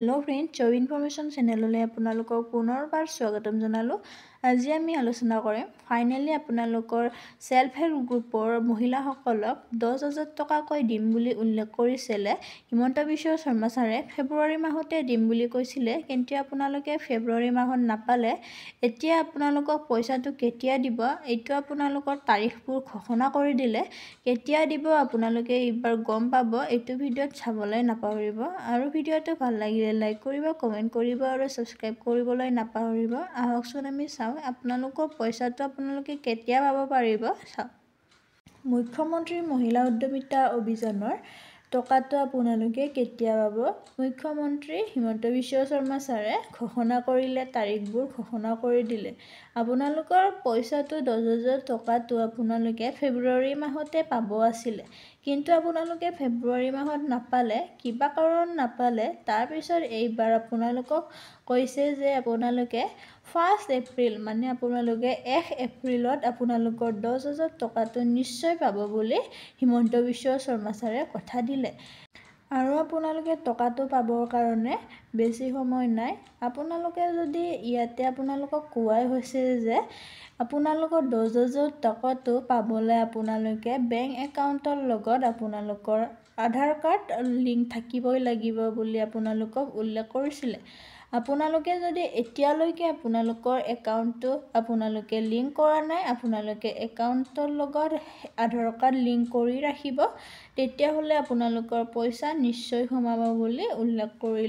Hello friends, जब information चेनेलলৈ আপোনালোকক পুনৰবাৰ স্বাগতম জনালোঁ। আজি আমি আলোচনা কৰিম ফাইনেলি আপোনালোকৰ সেলফ হেল্প গ্ৰুপৰ মহিলাসকলক 10,000 টকাকৈ দিম বুলি উল্লেখ কৰিছিলে হিমন্ত বিশ্ব শৰ্মা ছাৰে। ফেব্ৰুৱাৰী মাহতে দিম বুলি কৈছিলে, কিন্তু আপোনালোকে ফেব্ৰুৱাৰী মাহত নাপালে। এতিয়া আপোনালোকক পইচাটো কেতিয়া দিব এইটো আপোনালোকৰ তাৰিখবোৰ ঘোষণা কৰি দিলে। কেতিয়া দিব আপোনালোকে এইবাৰ গম পাব। এইটো ভিডিঅ'ত চাবলৈ নাপাহৰিব আৰু ভিডিঅ'টো ভাল লাগিলে লাইক কৰিব, কমেণ্ট কৰিব আৰু সাবস্ক্ৰাইব কৰিবলৈ নাপাহৰিব। আহকচোন আমি চাওঁ আপোনালোকৰ পইচাটো আপোনালোকে কেতিয়া পাব পাৰিব। চাওক, মুখ্যমন্ত্ৰী মহিলা উদ্যমিতা অভিযানৰ টকাটো আপোনালোকে কেতিয়া পাব। মুখ্যমন্ত্ৰী হিমন্ত বিশ্ব শৰ্মা ছাৰে ঘোষণা কৰিলে, তাৰিখবোৰ ঘোষণা কৰি দিলে। আপোনালোকৰ পইচাটো 10,000 টকাটো আপোনালোকে ফেব্ৰুৱাৰী মাহতে পাব আছিলে, কিন্তু আপোনালোকে ফেব্ৰুৱাৰী মাহত নাপালে, কিবা কাৰণ নাপালে। তাৰপিছত এইবাৰ আপোনালোকক কৈছে যে আপোনালোকে 1 এপ্ৰিল মানে আপোনালোকে 1 এপ্ৰিলত আপোনালোকৰ 10,000 টকাটো নিশ্চয় পাব বুলি হিমন্ত বিশ্ব শৰ্মা ছাৰে কথা দিলে। আৰু আপোনালোকে টকাটো পাবৰ কাৰণে বেছি সময় নাই। আপোনালোকে যদি ইয়াতে আপোনালোকক কোৱাই হৈছে যে আপোনালোকৰ 10,000 টকাটো পাবলৈ আপোনালোকে বেংক একাউণ্টৰ লগত আপোনালোকৰ আধাৰ কাৰ্ড লিংক থাকিবই লাগিব বুলি আপোনালোকক উল্লেখ কৰিছিলে। আপোনালোকে যদি এতিয়ালৈকে আপোনালোকৰ একাউণ্টটো আপোনালোকে লিংক কৰা নাই, আপোনালোকে একাউণ্টৰ লগত আধাৰ কাৰ্ড লিংক কৰি ৰাখিব, তেতিয়াহ'লে আপোনালোকৰ পইচা নিশ্চয় সোমাব বুলি উল্লেখ কৰিলে।